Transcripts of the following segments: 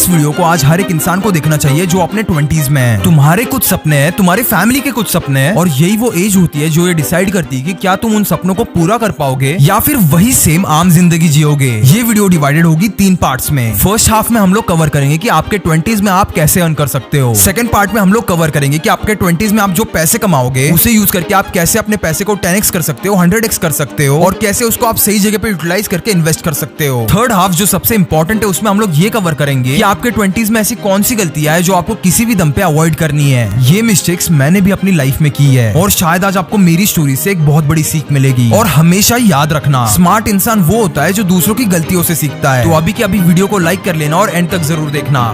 इस वीडियो को आज हर एक इंसान को देखना चाहिए जो अपने 20s में है। तुम्हारे कुछ सपने हैं, तुम्हारी फैमिली के कुछ सपने हैं, और यही वो एज होती है जो ये डिसाइड करती है कि क्या तुम उन सपनों को पूरा कर पाओगे या फिर वही सेम आम जिंदगी जियोगे। ये वीडियो डिवाइडेड होगी 3 पार्ट्स में। फर्स्ट हाफ में हम लोग कवर करेंगे कि आपके 20s में आप कैसे अर्न कर सकते हो। सेकंड पार्ट में हम लोग कवर करेंगे कि आपके 20s में आप जो पैसे कमाओगे उसे यूज करके आप कैसे अपने पैसे को 10x कर सकते हो, 100x कर सकते हो, और कैसे उसको आप सही जगह पे यूटिलाइज करके इन्वेस्ट कर सकते हो। थर्ड हाफ जो सबसे इंपॉर्टेंट है उसमें हम लोग ये कवर करेंगे कि आपके 20s में ऐसी कौन सी गलतियां है जो आपको किसी भी दम पे अवॉइड करनी है। ये मिस्टेक्स मैंने भी अपनी लाइफ में की है और शायद आज आपको मेरी स्टोरी से एक बहुत बड़ी सीख मिलेगी। और हमेशा याद रखना, स्मार्ट इंसान वो होता है जो दूसरों की गलतियों से सीखता है। तो अभी के अभी वीडियो को लाइक कर लेना और एंड तक जरूर देखना।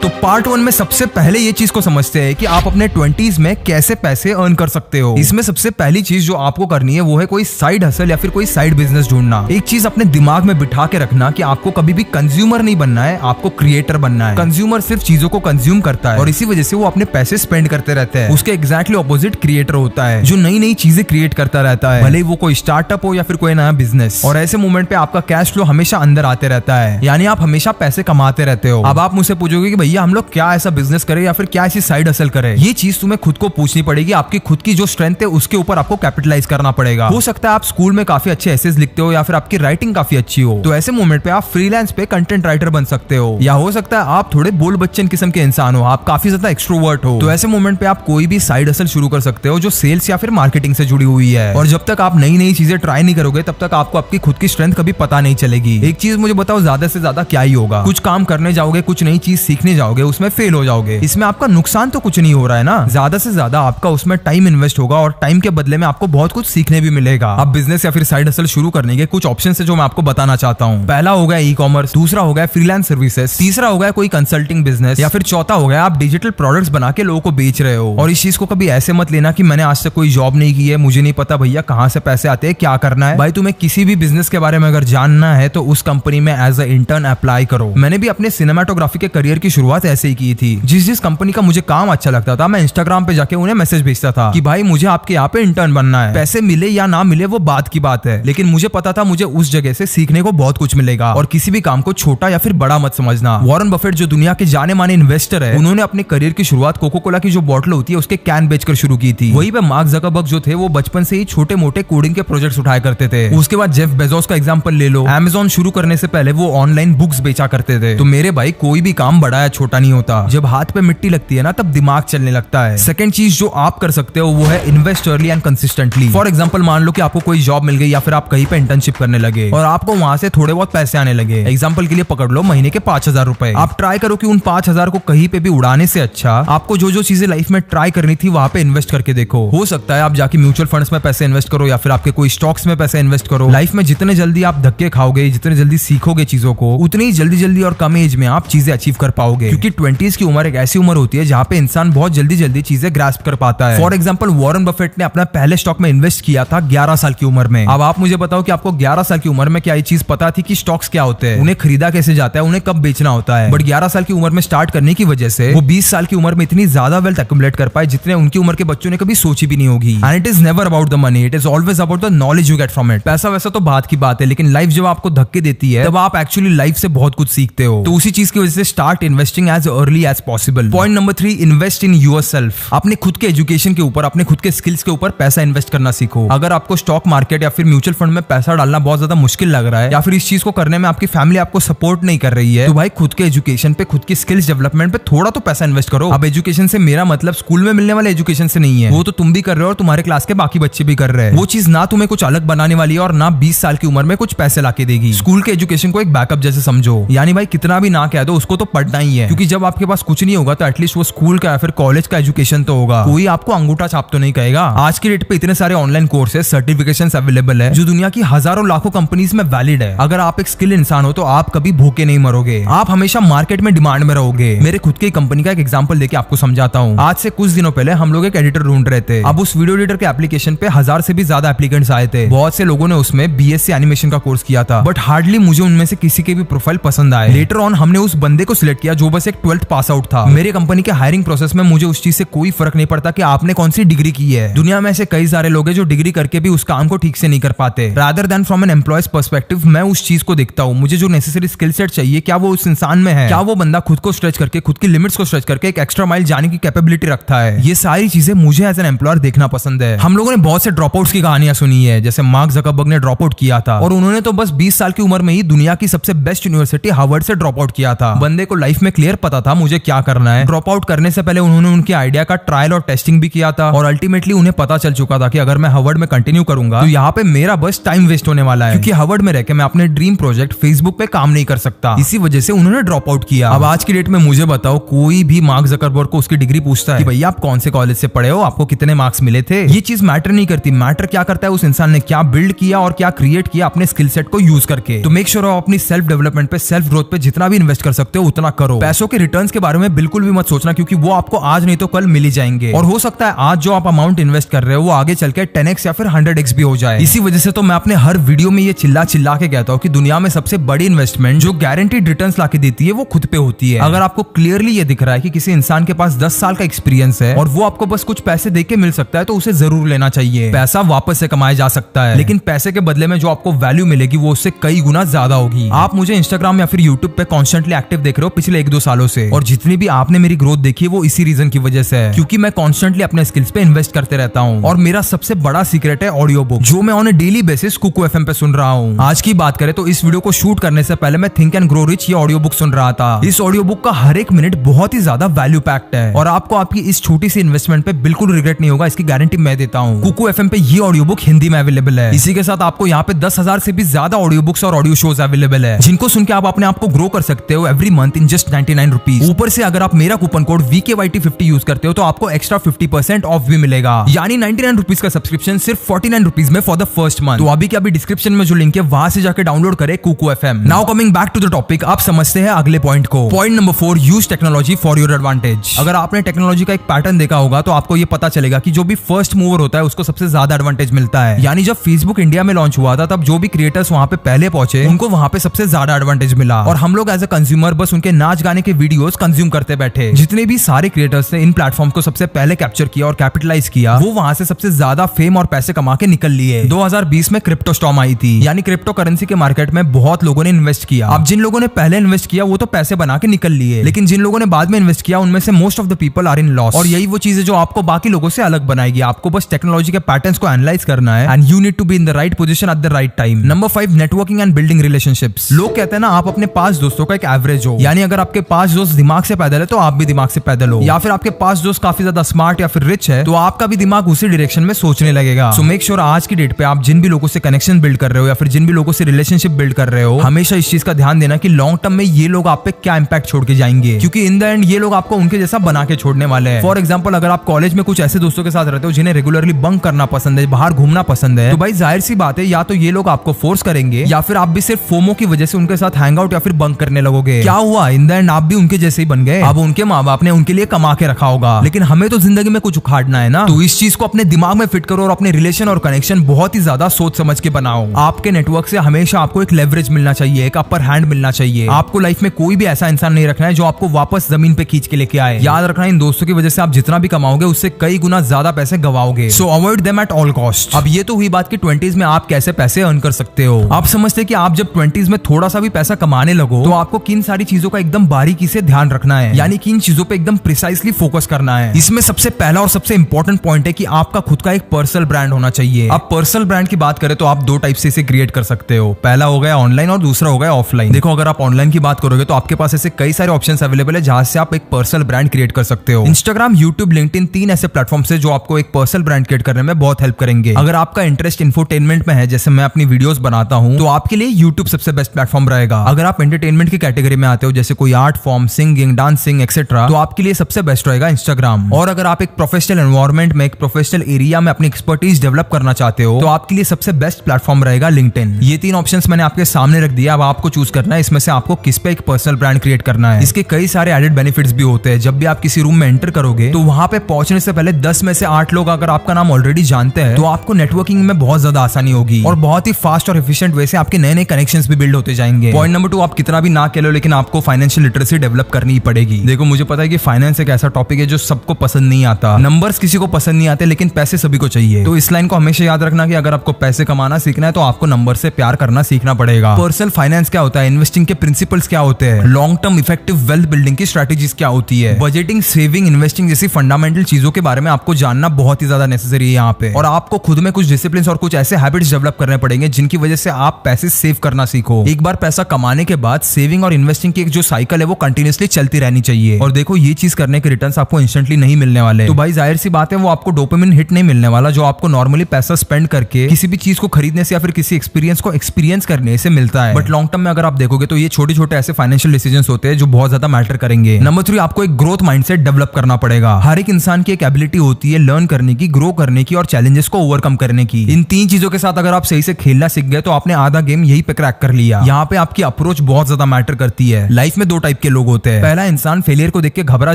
तो पार्ट 1 में सबसे पहले ये चीज को समझते हैं कि आप अपने 20s में कैसे पैसे अर्न कर सकते हो। इसमें सबसे पहली चीज जो आपको करनी है वो है कोई साइड हसल या फिर कोई साइड बिजनेस ढूंढना। एक चीज अपने दिमाग में बिठा के रखना कि आपको कभी भी कंज्यूमर नहीं बनना है, आपको क्रिएटर बनना है। कंज्यूमर सिर्फ चीजों को कंज्यूम करता है और इसी वजह से वो अपने पैसे स्पेंड करते रहते हैं। उसके एग्जैक्टली ऑपोजिट क्रिएटर होता है जो नई नई चीजें क्रिएट करता रहता है, भले वो कोई स्टार्टअप हो या फिर कोई नया बिजनेस। और ऐसे मोमेंट पे आपका कैश फ्लो हमेशा अंदर आते रहता है, यानी आप हमेशा पैसे कमाते रहते हो। अब आप मुझसे पूछोगे कि भैया हम लोग क्या ऐसा बिजनेस करे या फिर क्या ऐसी साइड हसल करे। ये चीज तुम्हें खुद को पूछनी पड़ेगी। आपकी खुद की जो स्ट्रेंथ है उसके ऊपर आपको कैपिटलाइज करना पड़ेगा। हो सकता है आप स्कूल में काफी अच्छे एसेज लिखते हो या फिर आपकी राइटिंग काफी अच्छी हो, तो ऐसे मोमेंट पे आप फ्रीलांस पे कंटेंट राइटर बन सकते हो। या हो सकता है आप थोड़े बोल बच्चन किस्म के इंसान हो, आप काफी ज्यादा एक्सट्रोवर्ट हो, तो ऐसे मोमेंट पे आप कोई भी साइड हसल शुरू कर सकते हो जो सेल्स या फिर मार्केटिंग से जुड़ी हुई है। और जब तक आप नई नई चीजें ट्राई नहीं करोगे तब तक आपको आपकी खुद की स्ट्रेंथ कभी पता नहीं चलेगी। एक चीज मुझे बताओ, ज्यादा से ज्यादा क्या ही होगा? कुछ काम करने जाओगे, कुछ नई चीज सीखने जाओगे, उसमें फेल हो जाओगे। इसमें आपका नुकसान तो कुछ नहीं हो रहा है ना। ज्यादा से ज्यादा आपका उसमें टाइम इन्वेस्ट होगा और टाइम के बदले में आपको बहुत कुछ सीखने भी मिलेगा। अब बिजनेस या फिर साइड हसल शुरू करने के कुछ ऑप्शन है जो मैं आपको बताना चाहता हूँ। पहला हो गया ई-कॉमर्स, दूसरा हो गया फ्रीलांस सर्विसेज, तीसरा हो गया कोई कंसल्टिंग बिजनेस, या फिर चौथा हो गया आप डिजिटल प्रोडक्ट्स बना के लोगों को बेच रहे हो। और इस चीज को कभी ऐसे मत लेना कि मैंने आज तक कोई जॉब नहीं की है, मुझे नहीं पता भैया कहाँ से पैसे आते हैं, क्या करना है। भाई तुम्हें किसी भी बिजनेस के बारे में अगर जानना है तो उस कंपनी में एज अ इंटर्न अप्लाई करो। मैंने भी अपने सिनेमाटोग्राफी के करियर की शुरुआत ऐसे ही की थी। जिस कंपनी का मुझे काम अच्छा लगता था मैं इंस्टाग्राम पे जाके उन्हें मैसेज भेजता था कि भाई मुझे आपके यहाँ पे इंटर्न बनना है। पैसे मिले या ना मिले वो बात की बात है, लेकिन मुझे पता था मुझे उस जगह से सीखने को बहुत कुछ मिलेगा। और किसी भी काम को छोटा या फिर बड़ा मत समझना। वॉरेन बफेट जो दुनिया के जाने माने इन्वेस्टर है, उन्होंने अपने करियर की शुरुआत कोको कोला की जो बॉटल होती है उसके कैन बेचकर शुरू की थी। वहीं पे मार्क ज़करबर्ग जो थे वो बचपन से ही छोटे मोटे कोडिंग के प्रोजेक्ट्स उठाया करते थे। उसके बाद जेफ बेजोस का एग्जांपल ले लो, अमेज़न शुरू करने से पहले वो ऑनलाइन बुक्स बेचा करते थे। तो मेरे भाई कोई भी काम बड़ा या छोटा नहीं होता, जब हाथ पे मिट्टी लगती है ना तब दिमाग चलने लगता है। सेकंड चीज जो आप कर सकते हो वो है invest early and consistently. For example मान लो कि आपको कोई जॉब मिल गई या फिर आप कहीं पे इंटर्नशिप करने लगे और आपको वहां से थोड़े बहुत पैसे आने लगे। एग्जांपल के लिए पकड़ लो महीने के 5,000 रुपए। आप ट्राई करो कि उन 5,000 को कहीं पे भी उड़ाने से अच्छा आपको जो जो चीजें लाइफ में ट्राई करनी थी वहां पे इन्वेस्ट करके देखो। हो सकता है आप जाके म्यूचुअल फंड्स में पैसे इन्वेस्ट करो या फिर आपके कोई स्टॉक्स में पैसे इन्वेस्ट करो। लाइफ में जितने जल्दी आप धक्के खाओगे, जितने जल्दी सीखोगे चीजों को, उतनी ही जल्दी और कम एज में आप चीजें अचीव कर पाओगे। क्योंकि 20s की उम्र एक ऐसी उम्र होती है जहाँ पे इंसान बहुत जल्दी चीजें ग्रास्प कर पाता है। फॉर एग्जांपल वॉरेन बफेट ने अपना पहले स्टॉक में इन्वेस्ट किया था 11 साल की उम्र में। अब आप मुझे बताओ कि आपको 11 साल की उम्र में क्या ये चीज पता थी कि स्टॉक्स क्या होते हैं, उन्हें खरीदा कैसे जाता है, उन्हें कब बेचना होता है। बट 11 साल की उम्र में स्टार्ट करने की वजह से वो 20 साल की उम्र में इतनी ज्यादा वेल्थ एक्युमुलेट कर पाए जितने उनकी उम्र के बच्चों ने कभी सोची भी नहीं होगी। And it is never about the money, it is always about the knowledge you get from it. पैसा वैसा तो बात की बात है, लेकिन लाइफ जब आपको धक्के देती है तब आप एक्चुअली लाइफ से बहुत कुछ सीखते हो। तो उसी चीज की वजह से start investing as early as possible. Point number 3, invest in yourself. अपने खुद के एजुकेशन के ऊपर, अपने खुद के स्किल्स के ऊपर पैसा इन्वेस्ट करना सीखो। अगर आपको स्टॉक मार्केट या फिर म्यूचुअल फंड में पैसा डालना बहुत ज्यादा मुश्किल लग रहा है या फिर इस चीज को करने में आपकी फैमिली आपको सपोर्ट नहीं कर रही है, तो भाई खुद के एजुकेशन पे, खुद की स्किल्स डेवलपमेंट पे थोड़ा तो पैसा इन्वेस्ट करो। अब एजुकेशन से मेरा मतलब स्कूल में मिलने वाले एजुकेशन से नहीं है, वो तो तुम भी कर रहे हो और तुम्हारे क्लास के बाकी बच्चे भी कर रहे हैं। वो चीज ना तुम्हें कुछ अलग बनाने वाली है और ना 20 साल की उम्र में कुछ पैसे लाके देगी। स्कूल के एजुकेशन को एक बैकअप जैसे समझो, यानी भाई कितना भी ना कह दो उसको तो पढ़ना ही है, क्योंकि जब आपके पास कुछ नहीं होगा तो एटलीस्ट वो स्कूल का या फिर कॉलेज का एजुकेशन तो होगा। कोई आपको अंगूठा छाप तो नहीं कहेगा। आज की डेट पे इतने सारे ऑनलाइन कोर्सेज, सर्टिफिकेशंस अवेलेबल है जो दुनिया की हजारों लाखों कंपनीज में वैलिड है। अगर आप एक स्किल इंसान हो तो आप कभी भूखे नहीं मरोगे, आप हमेशा मार्केट में डिमांड में रहोगे। मेरे खुद की कंपनी का एक एग्जांपल देके आपको समझाता हूँ। आज से कुछ दिनों पहले हम लोग एक एडिटर ढूंढ रहे थे। अब उस वीडियो एडिटर के एप्लीकेशन पे 1000 से भी ज्यादा एप्लीकेंट्स आए थे। बहुत से लोगों ने उसमें BSc एनिमेशन का कोर्स किया था, बट हार्डली मुझे उनमें से किसी के भी प्रोफाइल पसंद आए। लेटर ऑन हमने उस बंदे को सिलेक्ट किया जो बस एक 12th पास आउट था। मेरे कंपनी के हायरिंग प्रोसेस में मुझे उस चीज से कोई फर्क नहीं पड़ता कि आपने कौन सी डिग्री की है। दुनिया में ऐसे कई सारे लोग हैं जो डिग्री करके भी उस काम को ठीक से नहीं कर पाते। Rather than from an employee's perspective मैं उस चीज को देखता हूँ, मुझे जो नेसेसरी स्किल सेट चाहिए क्या वो उस इंसान में है, क्या वो बंदा खुद को स्ट्रेच करके, खुद की लिमिट्स को स्ट्रेच करके एक एक्स्ट्रा माइल जाने की कैपेबिलिटी रखता है। ये सारी चीजें मुझे एज एन एम्प्लॉयर देखना पसंद है। हम लोगों ने बहुत से ड्रॉप आउट्स की कहानियां सुनी है, जैसे मार्क जकरबर्ग ने ड्रॉप आउट किया था और उन्होंने तो बस 20 साल की उम्र में ही दुनिया की सबसे बेस्ट यूनिवर्सिटी हार्वर्ड से ड्रॉप आउट किया था। बंदे को लाइफ में क्लियर पता था मुझे क्या करना है। ड्रॉप आउट करने से पहले उन्होंने उनके आइडिया का ट्रायल और टेस्टिंग भी किया था और अल्टीमेटली उन्हें पता चल चुका था कि अगर मैं हार्वर्ड में कंटिन्यू करूंगा तो यहाँ पे मेरा बस टाइम वेस्ट होने वाला है, क्योंकि हार्वर्ड में रहकर मैं अपने ड्रीम प्रोजेक्ट फेसबुक पे काम नहीं कर सकता। इसी वजह से उन्होंने ड्रॉप आउट किया। अब आज की डेट में मुझे बताओ, कोई भी मार्क जकरबर्ग को उसकी डिग्री पूछता है कि भैया आप कौन से कॉलेज से पढ़े हो, आपको कितने मार्क्स मिले थे, ये चीज मैटर नहीं करती। मैटर क्या करता है उस इंसान ने क्या बिल्ड किया और क्या क्रिएट किया अपने स्किल सेट को यूज करके। तो मेक श्योर आप अपनी सेल्फ डेवलपमेंट पे, सेल्फ ग्रोथ पे जितना भी इन्वेस्ट कर सकते हो उतना करो। पैसों के रिटर्न्स के बारे में बिल्कुल भी मत सोचना, क्योंकि वो आपको आज नहीं तो कल मिल ही जाएंगे और हो सकता है आज जो आप अमाउंट इन्वेस्ट कर रहे हो वो आगे चल के 10x या फिर 100x भी हो जाए। इसी वजह से तो मैं अपने हर वीडियो में ये चिल्ला चिल्ला के कहता हूँ कि दुनिया में सबसे बड़ी इन्वेस्टमेंट जो गारंटीड रिटर्न्स लाके देती है वो खुद पे होती है। अगर आपको क्लियरली ये दिख रहा है कि किसी इंसान के पास 10 साल का एक्सपीरियंस है और वो आपको बस कुछ पैसे देके मिल सकता है तो उसे जरूर लेना चाहिए। पैसा वापस से कमाया जा सकता है, लेकिन पैसे के बदले में जो आपको वैल्यू मिलेगी वो उससे कई गुना ज्यादा होगी। आप मुझे इंस्टाग्राम या फिर यूट्यूब पे कॉन्स्टेंटली एक्टिव देख रहे हो पिछले 1-2 सालों से, और जितनी भी आपने मेरी ग्रोथ देखी है वो इसी रीजन की वजह से है, क्योंकि मैं कॉन्स्टेंटली अपने स्किल्स पे इन्वेस्ट करते रहता हूँ। और मेरा सबसे बड़ा सीक्रेट है ऑडियो बुक, जो मैं on a daily basis Kuku FM पे सुन रहा हूँ। आज की बात करें तो इस वीडियो को शूट करने से पहले मैं थिंक एंड ग्रो रिच ये ऑडियो बुक सुन रहा था। इस ऑडियो बुक का हर एक मिनट बहुत ही ज्यादा वैल्यू पैक्ड है और आपको आपकी इस छोटी सी इन्वेस्टमेंट पे बिल्कुल रिग्रेट नहीं होगा, इसकी गारंटी मैं देता हूँ। कुकू एफएम पे ये ऑडियो बुक हिंदी में अवेलेबल है। इसी के साथ आपको यहाँ पे 10,000 से भी ज्यादा ऑडियो बुक्स और ऑडियो शोज अवेलेबल है, जिनको सुन के आप अपने आप को ग्रो कर सकते हो every month in just 99 rupees. ऊपर से अगर आप मेरा कूपन कोड VKYT50 यूज करते हो तो आपको एक्स्ट्रा 50% ऑफ भी मिलेगा, यानी 99 रुपीज का सब्सक्रिप्शन सिर्फ 49 रुपीज में फॉर द फर्स्ट मंथ। तो अभी के अभी डिस्क्रिप्शन में जो लिंक है वहां से जाकर डाउनलोड करें Kuku FM. Now coming back to the topic, आप समझते हैं अगले पॉइंट को। Point number 4, use technology for your advantage. अगर आपने टेक्नोलॉजी का एक पैटर्न देखा होगा तो आपको ये पता चलेगा कि जो भी फर्स्ट मूवर होता है उसको सबसे ज्यादा एडवांटेज मिलता है। यानी जब फेसबुक इंडिया में लॉन्च हुआ था तब जो भी क्रिएटर्स वहां पे पहले पहुंचे उनको वहां पे सबसे ज्यादा एडवांटेज मिला, और हम लोग एज अ कंज्यूमर बस उनके नाच गाने के वीडियोस कंज्यूम करते बैठे। जितने भी सारे क्रिएटर्स ने इन प्लेटफॉर्म को सबसे पहले कैप्चर किया और कैपिटलाइज किया, वो वहां से सबसे ज्यादा फेम और पैसे कमा के निकल लिए। 2020 में क्रिप्टो स्टॉर्म आई थी, यानी क्रिप्टो करेंसी के मार्केट में बहुत लोगों ने इन्वेस्ट किया। अब जिन लोगों ने पहले इन्वेस्ट किया वो तो पैसे बना के निकल लिए, लेकिन जिन लोगों ने बाद में इन्वेस्ट किया उनमें से most of the people are in loss. और यही वो चीज है जो आपको बाकी लोगों से अलग बनाएगी। आपको बस टेक्नोलॉजी के पैटर्न्स को एनालाइज करना है and you need to be in the right position at the right time. Number 5, networking and building relationships. लोग कहते हैं ना आप अपने 5 दोस्तों का एक एवरेज हो, यानी अगर आपके 5 दोस्त दिमाग से पैदल है तो आप भी दिमाग से पैदल हो, या फिर आपके 5 दोस्त काफी ज्यादा स्मार्ट या फिर रिच है तो आपका भी दिमाग उसी डायरेक्शन में सोचने लगेगा। सो मेक श्योर आज की डेट पे आप जिन भी लोगों से कनेक्शन बिल्ड कर रहे हो या फिर जिन भी लोगों से रिलेशनशिप बिल्ड कर रहे हो, हमेशा इस चीज का ध्यान देना कि लॉन्ग टर्म में ये लोग आप पे क्या इंपैक्ट छोड़ के जाएंगे, क्योंकि इन द एंड ये लोग आपको उनके जैसा बना के छोड़ने वाले हैं। फॉर एग्जाम्पल, अगर आप कॉलेज में कुछ ऐसे दोस्तों के साथ रहते हो जिन्हें रेगुलरली बंक करना पसंद है, बाहर घूमना पसंद है, तो भाई जाहिर सी बात है या तो ये लोग आपको फोर्स करेंगे या फिर आप भी सिर्फ फोमो की वजह से उनके साथ हैंग आउट या फिर बंक करने लगोगे। क्या हुआ, इन द एंड आप भी उनके जैसे ही बन गए। अब उनके माँ बाप ने उनके लिए कमा के रखा होगा, लेकिन हमें तो जिंदगी में कुछ उखाड़ना है ना, तो इस चीज को अपने दिमाग में फिट करो और अपने रिलेशन और कनेक्शन बहुत ही ज्यादा सोच समझ के बनाओ। आपके नेटवर्क से हमेशा आपको एक लेवरेज मिलना चाहिए, एक अपर हैंड मिलना चाहिए। आपको लाइफ में कोई भी ऐसा इंसान नहीं रखना है जो आपको वापस जमीन पे खींच के लेके आए। याद रखना, इन दोस्तों की वजह से आप जितना भी कमाओगे उससे कई गुना ज्यादा पैसे गवाओगे। So avoid them at all cost. अब ये तो हुई बात कि 20s में आप कैसे पैसे अर्न कर सकते हो। आप समझते हैं कि आप जब 20s में थोड़ा सा भी पैसा कमाने लगो तो आपको किन सारी चीजों का एकदम बारीकी से ध्यान रखना है, यानी किन चीजों पे एकदम प्रिसाइसली फोकस करना है। इसमें सबसे पहला और सबसे इंपॉर्टेंट पॉइंट है कि आपका खुद का एक पर्सनल ब्रांड होना चाहिए। अब पर्सनल ब्रांड की बात करें तो आप 2 टाइप से इसे क्रिएट कर सकते हो। पहला हो गया ऑनलाइन और दूसरा हो गया ऑफलाइन। देखो, अगर आप ऑनलाइन की बात करोगे तो आपके पास ऐसे कई सारे ऑप्शंस अवेलेबल है जहां से आप एक पर्सनल ब्रांड क्रिएट कर सकते हो। इंस्टाग्राम, यूट्यूब, लिंक्डइन, 3 ऐसे प्लेटफॉर्म से जो आपको एक पर्सनल ब्रांड क्रिएट करने में बहुत हेल्प करेंगे। अगर आपका इंटरेस्ट इंफोटेनमेंट में है, जैसे मैं अपनी वीडियोस बनाता हूं, तो आपके लिए यूट्यूब सबसे बेस्ट प्लेटफॉर्म रहेगा। अगर आप एंटरटेनमेंट की कैटेगरी में आते हो, जैसे कोई art form, singing, dancing etcetera, तो आपके लिए सबसे बेस्ट रहेगा इंस्टाग्राम। और अगर आप एक प्रोफेशनल एनवायरनमेंट में, एक प्रोफेशनल एरिया में अपनी एक्सपर्टीज डेवलप करना चाहते हो, तो आपके लिए सबसे बेस्ट प्लेटफॉर्म रहेगा लिंक्डइन। ये 3 ऑप्शंस मैंने आपके सामने रख दिया। अब आपको चूज करना है इसमें से आपको किस पे एक पर्सनल ब्रांड क्रिएट करना है। इसके कई सारे एडेड बेनिफिट्स भी होते हैं। जब भी आप किसी रूम में एंटर करोगे तो वहां पे पहुंचने से पहले 10 में से 8 लोग अगर आपका नाम ऑलरेडी जानते हैं तो आपको नेटवर्किंग में बहुत ज्यादा आसानी होगी और बहुत ही फास्ट और एफिशिएंट वे से आपके नए नए कनेक्शंस भी बिल्ड होते जाएंगे। पॉइंट नंबर 2, आप कितना भी ना कह लो लेकिन आपको फाइनेंशियल लिटरेसी लिटरेसी डेवलप करनी ही पड़ेगी। देखो मुझे पता है कि फाइनेंस एक ऐसा टॉपिक है जो सबको पसंद नहीं आता, नंबर्स किसी को पसंद नहीं आते, लेकिन पैसे सभी को चाहिए। तो इस लाइन को हमेशा याद रखना कि अगर आपको पैसे कमाना सीखना है तो आपको नंबर से प्यार करना सीखना पड़ेगा। पर्सनल फाइनेंस क्या होता है, इन्वेस्टिंग के प्रिंसिपल्स क्या होते हैं, long term effective wealth building की स्ट्रेटेजीज क्या होती है, बजटिंग, सेविंग, इन्वेस्टिंग जैसी फंडामेंटल चीजों के बारे में आपको जानना बहुत ही ज्यादा नेसेसरी है यहाँ पे। और आपको खुद में कुछ डिसिप्लिन और कुछ ऐसे हैबिट्स डेवलप करने पड़ेंगे जिनकी वजह से आप पैसे सेव करना सीखो। एक बार पैसा कमाने के बाद सेविंग और इन्वेस्टिंग की एक जो साइकिल है वो कंटिन्यूअसली चलती रहनी चाहिए। और देखो ये चीज करने के रिटर्न्स आपको इंस्टेंटली नहीं मिलने वाले, तो भाई जाहिर सी बात है वो आपको डोपामिन हिट नहीं मिलने वाला जो आपको नॉर्मली पैसा स्पेंड करके किसी भी चीज को खरीदने से या फिर किसी एक्सपीरियंस को एक्सपीरियंस करने से मिलता है। बट लॉन्ग टर्म में अगर आप देखोगे तो ये छोटे छोटे ऐसे फाइनेंशियल डिसीजंस होते हैं जो बहुत ज्यादा मैटर करेंगे। नंबर 3, आपको एक ग्रोथ माइंडसेट डेवलप करना पड़ेगा। हर एक इंसान की एक एबिलिटी होती है लर्न करने की, ग्रो करने की और चैलेंजेस को ओवरकम करने की। इन 3 चीजों के साथ अगर आप सही से खेलना सीख गए तो आपने आधा गेम यही पे क्रैक कर लिया। यहाँ पे आपकी अप्रोच बहुत ज्यादा मैटर करती है। लाइफ में 2 टाइप के लोग होते हैं। पहला इंसान फेलियर को देख के घबरा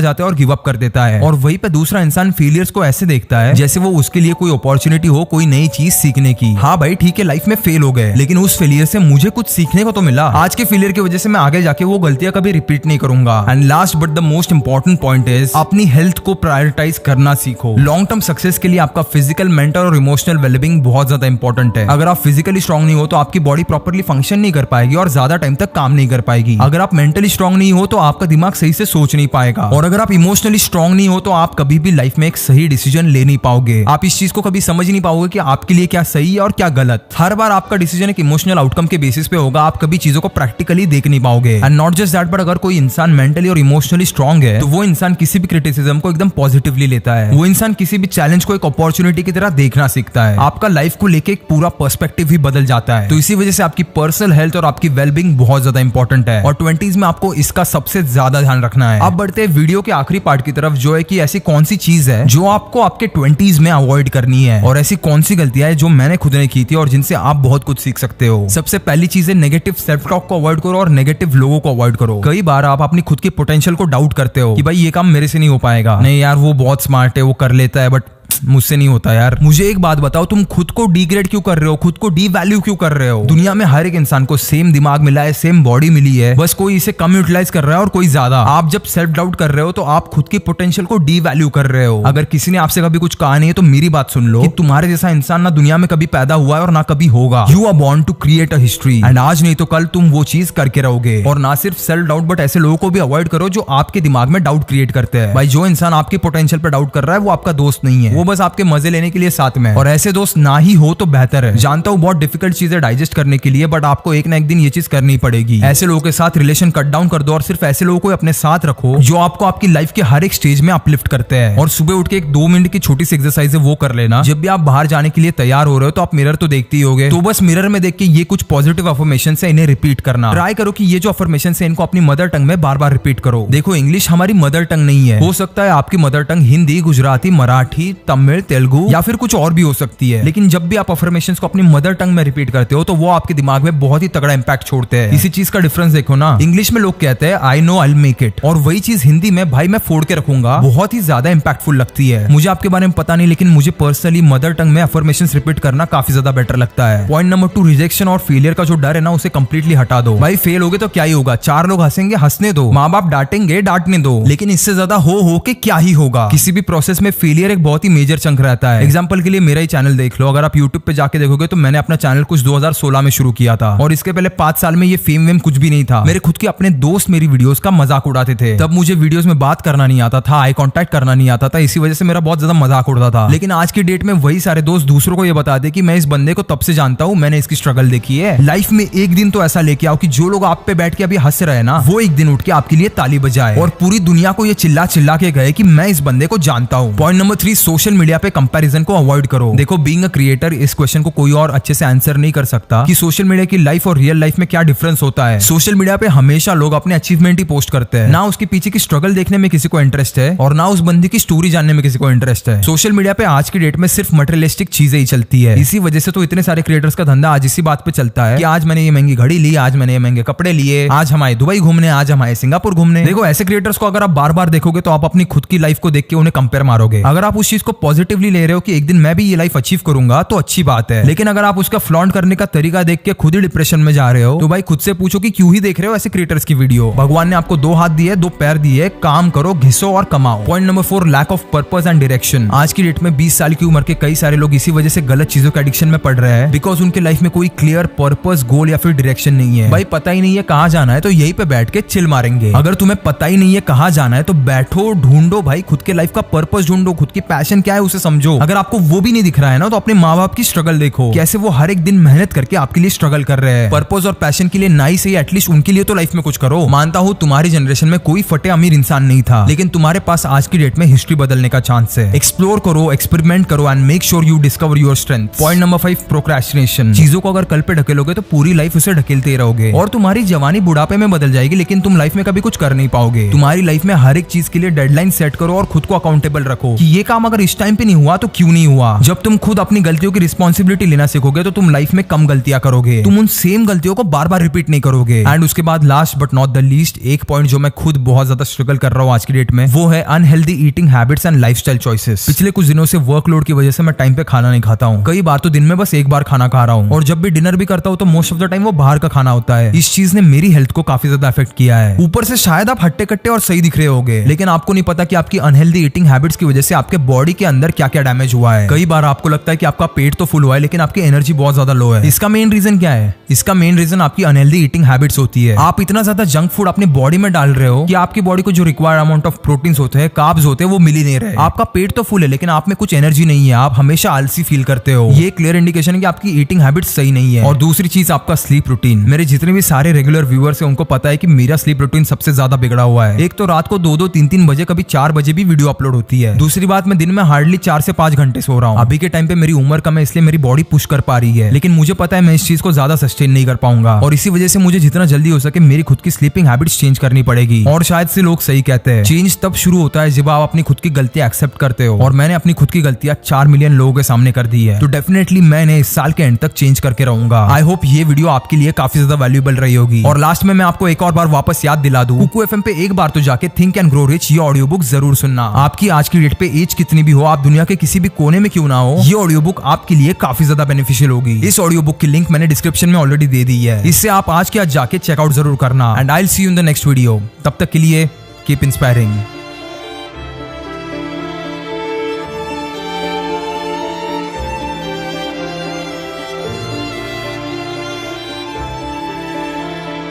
जाता है और गिव अप कर देता है, और वहीं पे दूसरा इंसान फेलियर्स को ऐसे देखता है जैसे वो उसके लिए कोई अपॉर्चुनिटी हो, कोई नई चीज सीखने की। हाँ भाई ठीक है, लाइफ में फेल हो गए, लेकिन उस फेलियर से मुझे कुछ सीखने को तो मिला। आज के फेलियर की वजह से मैं आगे जाके वो गलतियां कभी रिपीट नहीं करूंगा। And last but the most important point is अपनी हेल्थ को प्रायोरिटाइज करना सीखो। लॉन्ग टर्म सक्सेस के लिए आपका फिजिकल, मेंटल और इमोशनल वेलबींग बहुत ज्यादा इंपॉर्टेंट है। अगर आप फिजिकली स्ट्रांग नहीं हो तो आपकी बॉडी प्रॉपर्ली फंक्शन नहीं कर पाएगी और ज्यादा टाइम तक काम नहीं कर पाएगी। अगर आप मेंटली स्ट्रांग नहीं हो तो आपका दिमाग सही से सोच नहीं पाएगा, और अगर आप इमोशनली स्ट्रांग नहीं हो तो आप कभी भी लाइफ में एक सही डिसीजन ले नहीं पाओगे। आप इस चीज को कभी समझ नहीं पाओगे कि आपके लिए क्या सही है और क्या गलत। हर बार आपका डिसीजन एक इमोशनल आउटकम के बेसिस पे होगा, आप कभी चीजों को प्रैक्टिकली देख नहीं पाओगे। And not just that, but अगर कोई इंसान मेंटली और इमोशनली स्ट्रांग है तो वो इंसान किसी भी क्रिटिसिज्म को एकदम पॉजिटिवली लेता है। वो इंसान किसी भी चैलेंज को एक अपॉर्चुनिटी की तरह देखना सीखता है। आपका लाइफ को लेके एक पूरा पर्सपेक्टिव ही बदल जाता है। तो इसी वजह से आपकी पर्सनल हेल्थ और आपकी वेलबींग बहुत ज्यादा इंपॉर्टेंट है, और 20s में आपको इसका सबसे ज्यादा ध्यान रखना है। अब बढ़ते हैं वीडियो के आखिरी पार्ट की तरफ, जो है कि ऐसी कौन सी चीज है जो आपको आपके 20s में अवॉइड करनी है, और ऐसी कौन सी गलतियां हैं जो मैंने खुद ने की थी और जिनसे आप बहुत कुछ सीख सकते हो। सबसे पहली चीज है नेगेटिव सेल्फ टॉक को अवॉइड करो और नेगेटिव लोगों को अवॉइड करो। कई बार आप अपनी खुद की पोटेंशियल को डाउट करते हो कि भाई ये काम मेरे से नहीं हो पाएगा, नहीं यार वो बहुत स्मार्ट है, वो कर लेता है, बट मुझसे नहीं होता यार। मुझे एक बात बताओ, तुम खुद को डिग्रेड क्यों कर रहे हो, खुद को डी वैल्यू क्यों कर रहे हो? दुनिया में हर एक इंसान को सेम दिमाग मिला है, सेम बॉडी मिली है, बस कोई इसे कम यूटिलाइज कर रहा है और कोई ज्यादा। आप जब सेल्फ डाउट कर रहे हो तो आप खुद की पोटेंशियल को डी वैल्यू कर रहे हो। अगर किसी ने आपसे कभी कुछ कहा नहीं है तो मेरी बात सुन लो कि तुम्हारे जैसा इंसान ना दुनिया में कभी पैदा हुआ है और ना कभी होगा। You are born to create a history, and आज नहीं तो कल तुम वो चीज करके रहोगे। और ना सिर्फ सेल्फ डाउट बट ऐसे लोगों को भी अवॉइड करो जो आपके दिमाग में डाउट क्रिएट करते हैं। भाई जो इंसान आपके पोटेंशियल पर डाउट कर रहा है वो आपका दोस्त नहीं है, वो बस आपके मजे लेने के लिए साथ में, और ऐसे दोस्त ना ही हो तो बेहतर है। जानता हूँ बहुत डिफिकल्ट चीजें डाइजेस्ट करने के लिए, बट आपको एक ना एक दिन ये चीज करनी पड़ेगी। ऐसे लोगों के साथ रिलेशन कट डाउन कर दो और सिर्फ ऐसे लोगों को अपने साथ रखो जो आपको आपकी लाइफ के हर एक स्टेज में अपलिफ्ट करते हैं। और सुबह उठ के एक 2 मिनट की छोटी सी एक्सरसाइज है वो कर लेना। जब भी आप बाहर जाने के लिए तैयार हो रहे हो तो आप मिरर तो देखते ही होगे, तो बस मिरर में देख के ये कुछ पॉजिटिव अफर्मेशन है इन्हें रिपीट करना ट्राई करो कि ये जो अफर्मेशन है इनको अपनी मदर टंग में बार बार रिपीट करो। देखो इंग्लिश हमारी मदर टंग नहीं है, हो सकता है आपकी मदर टंग हिंदी, गुजराती, मराठी, तमिल, तेलुगु या फिर कुछ और भी हो सकती है, लेकिन जब भी आप अफर्मेशंस को अपनी मदर टंग में रिपीट करते हो तो वो आपके दिमाग में बहुत ही तगड़ा इंपैक्ट छोड़ते हैं। इसी चीज का डिफरेंस देखो ना, इंग्लिश में लोग कहते हैं I know I make it, और वही चीज हिंदी में भाई मैं फोड़ के रखूंगा बहुत ही ज्यादा इंपैक्टफुल लगती है। मुझे आपके बारे में पता नहीं, लेकिन मुझे पर्सनली मदर टंग में अफर्मेशंस रिपीट करना काफी ज्यादा बेटर लगता है। पॉइंट नंबर 2, रिजेक्शन और फेलियर का जो डर है ना उसे कंप्लीटली हटा दो। भाई फेल होगे तो क्या ही होगा, 4 लोग हंसेंगे, हंसने दो, माँ बाप डांटेंगे, डांटने दो, लेकिन इससे ज्यादा हो के क्या ही होगा। किसी भी प्रोसेस में फेलियर एक बहुत ही मेजर चंक रहता है। एग्जांपल के लिए मेरा ही चैनल देख लो, अगर आप YouTube पे जाके देखोगे तो मैंने अपना चैनल कुछ 2016 में शुरू किया था, और इसके पहले 5 साल में ये फेम वेम कुछ भी नहीं था। मेरे खुद के अपने दोस्त मेरी वीडियोस का मजाक उड़ाते थे, तब मुझे वीडियोस में बात करना नहीं आता था, आई कांटेक्ट करना नहीं आता था, इसी वजह से मेरा बहुत ज्यादा मजाक उड़ता था। लेकिन आज की डेट में वही सारे दोस्त दूसरों को ये बता दे कि मैं इस बंदे को तब से जानता हूँ, मैंने इसकी स्ट्रगल देखी है। लाइफ में एक दिन तो ऐसा लेके आओ कि जो लोग आप पे बैठ के अभी हंस रहे हैं ना, वो एक दिन उठ के आपके लिए ताली बजाए और पूरी दुनिया को ये चिल्ला चिल्ला के गए कि मैं इस बंदे को जानता हूँ। पॉइंट नंबर 3, सोशल मीडिया पे कंपैरिजन को अवॉइड करो। देखो बीइंग अ क्रिएटर, इस क्वेश्चन को कोई और अच्छे से आंसर नहीं कर सकता कि सोशल मीडिया की लाइफ और रियल लाइफ में क्या डिफरेंस होता है। सोशल मीडिया पे हमेशा लोग अपने अचीवमेंट ही पोस्ट करते हैं, ना उसके पीछे की स्ट्रगल देखने में किसी को इंटरेस्ट है और ना उस बंदे की स्टोरी जानने में किसी को इंटरेस्ट है। सोशल मीडिया पे आज की डेट में सिर्फ मटेरियलिस्टिक चीजें ही चलती है। इसी वजह से तो इतने सारे क्रिएटर्स का धंधा आज इसी बात पे चलता है कि आज मैंने ये महंगी घड़ी ली, आज मैंने ये महंगे कपड़े लिए, आज हम आए दुबई घूमने, आज हम आए सिंगापुर घूमने। देखो ऐसे क्रिएटर्स को अगर आप बार बार देखोगे तो आप अपनी खुद की लाइफ को देख के उन्हें कंपेयर मारोगे। अगर आप उस चीज को पॉजिटिवली ले रहे हो कि एक दिन मैं भी ये लाइफ अचीव करूंगा तो अच्छी बात है, लेकिन अगर आप उसका फ्लॉन्ट करने का तरीका देख के खुद ही डिप्रेशन में जा रहे हो तो भाई खुद से पूछो कि क्यों ही देख रहे हो ऐसे क्रिएटर्स की वीडियो। भगवान ने आपको 2 हाथ दिए, 2 पैर दिए, काम करो, घिसो और कमाओ। Point number 4, lack of purpose and direction. आज की डेट में 20 साल की उम्र के कई सारे लोग इसी वजह से गलत चीजों के एडिक्शन में पड़ रहे हैं, बिकॉज उनके लाइफ में कोई क्लियर पर्पस, गोल या फिर डायरेक्शन नहीं है। भाई पता ही नहीं है कहाँ जाना है तो यहीं पे बैठ के चिल मारेंगे। अगर तुम्हें पता ही नहीं है कहाँ जाना है तो बैठो, ढूंढो भाई, खुद के लाइफ का पर्पस ढूंढो, खुद की पैशन क्या है उसे समझो। अगर आपको वो भी नहीं दिख रहा है ना तो अपने माँ बाप की स्ट्रगल देखो, कैसे वो हर एक दिन मेहनत करके आपके लिए स्ट्रगल कर रहे हैं। पर्पस और पैशन के लिए नहीं सही, एटलीस्ट उनके लिए तो लाइफ में कुछ करो। मानता हूँ तुम्हारी जनरेशन में कोई फटे अमीर इंसान नहीं था, लेकिन तुम्हारे पास आज की डेट में हिस्ट्री बदलने का चांस है। एक्सप्लोर करो, एक्सपेरिमेंट करो and make sure you discover your strength. Point number 5, procrastination. चीजों को अगर कल पे ढकेलोगे तो पूरी लाइफ उसे ढकेलते रहोगे और तुम्हारी जवानी बुढ़ापे में बदल जाएगी, लेकिन तुम लाइफ में कभी कुछ कर नहीं पाओगे। तुम्हारी लाइफ में हर एक चीज के लिए डेडलाइन सेट करो और खुद को अकाउंटेबल रखो कि ये काम अगर इस टाइम पे नहीं हुआ तो क्यों नहीं हुआ। जब तुम खुद अपनी गलतियों की रिस्पॉन्सिबिलिटी लेना सीखोगे तो तुम लाइफ में कम गलतियां करोगे, तुम उन सेम गलतियों को बार बार रिपीट नहीं करोगे। एंड उसके बाद last but not the least, एक पॉइंट जो मैं खुद बहुत ज्यादा स्ट्रगल कर रहा हूँ आज की डेट में, वो है unhealthy eating habits and lifestyle choices. पिछले कुछ दिनों से वर्कलोड की वजह से मैं टाइम पे खाना नहीं खाता हूँ। कई बार तो दिन में बस एक बार खाना खा रहा हूँ और जब भी डिनर भी करता हूँ तो मोस्ट ऑफ द टाइम वो बाहर का खाना होता है। इस चीज ने मेरी हेल्थ को काफी ज्यादा अफेक्ट किया है। ऊपर से शायद आप हट्टे कट्टे और सही दिख रहे होगे, लेकिन आपको नहीं पता कि आपकी अनहेल्दी ईटिंग हैबिट्स की वजह से आपके बॉडी के अंदर क्या क्या डैमेज हुआ है। कई बार आपको लगता है कि आपका पेट तो फुल हुआ है लेकिन आपकी एनर्जी बहुत ज्यादा लो है। इसका मेन रीजन क्या है? इसका मेन रीजन आपकी अनहेल्दी ईटिंग हैबिट्स होती है। आप इतना ज्यादा जंक फूड अपने बॉडी में डाल रहे हो कि आपकी बॉडी को जो रिक्वायर्ड अमाउंट ऑफ प्रोटीन्स होते हैं, कार्ब्स होते हैं, वो मिल ही नहीं रहे। आपका पेट तो फुल है लेकिन आप में कुछ एनर्जी नहीं है, आप हमेशा आलसी फील करते हो। ये क्लियर इंडिकेशन है कि आपकी ईटिंग हैबिट्स सही नहीं है। और दूसरी चीज आपका स्लीप रूटीन। मेरे जितने भी सारे रेगुलर व्यूअर्स हैं उनको पता है कि मेरा स्लीप रूटीन सबसे ज्यादा बिगड़ा हुआ है। एक तो रात को 2-2, 3-3 बजे, कभी 4 बजे भी वीडियो अपलोड होती है। दूसरी बात, मैं दिन में हार्डली 4 से 5 घंटे सो रहा हूँ। अभी के टाइम पे मेरी उम्र कम है इसलिए मेरी बॉडी पुश कर पा रही है, लेकिन मुझे पता है मैं इस चीज को ज्यादा सस्टेन नहीं कर पाऊंगा और इसी वजह से मुझे जितना जल्दी हो सके मेरी खुद की स्लीपिंग हैबिट्स चेंज करनी पड़ेगी। और शायद से लोग सही कहते हैं, चेंज तब शुरू होता है जब आप अपनी खुद की गलतियां एक्सेप्ट करते हो। और मैंने अपनी खुद की गलतियां 4 मिलियन लोगों के सामने कर दी है, तो डेफिनेटली मैंने इस साल के एंड तक चेंज करके रहूंगा। आई होप ये वीडियो आपके लिए काफी ज्यादा वैल्यूएबल रही होगी। और लास्ट में मैं आपको एक और बार वापस याद दिला दूं, कुकू एफएम पे एक बार तो जाके थिंक एंड ग्रो रिच ये ऑडियो बुक जरूर सुनना। आपकी आज की डेट पे एज कितनी भी हो, आप दुनिया के किसी भी कोने में क्यों ना हो, ये ऑडियो बुक आपके लिए काफी ज्यादा बेनिफिशियल होगी। इस ऑडियो बुक की लिंक मैंने डिस्क्रिप्शन में ऑलरेडी दे दी है, इससे आप आज के आज जाके चेकआउट जरूर करना। And I will see you in the next video. तब तक के लिए कीप इंस्पायरिंग।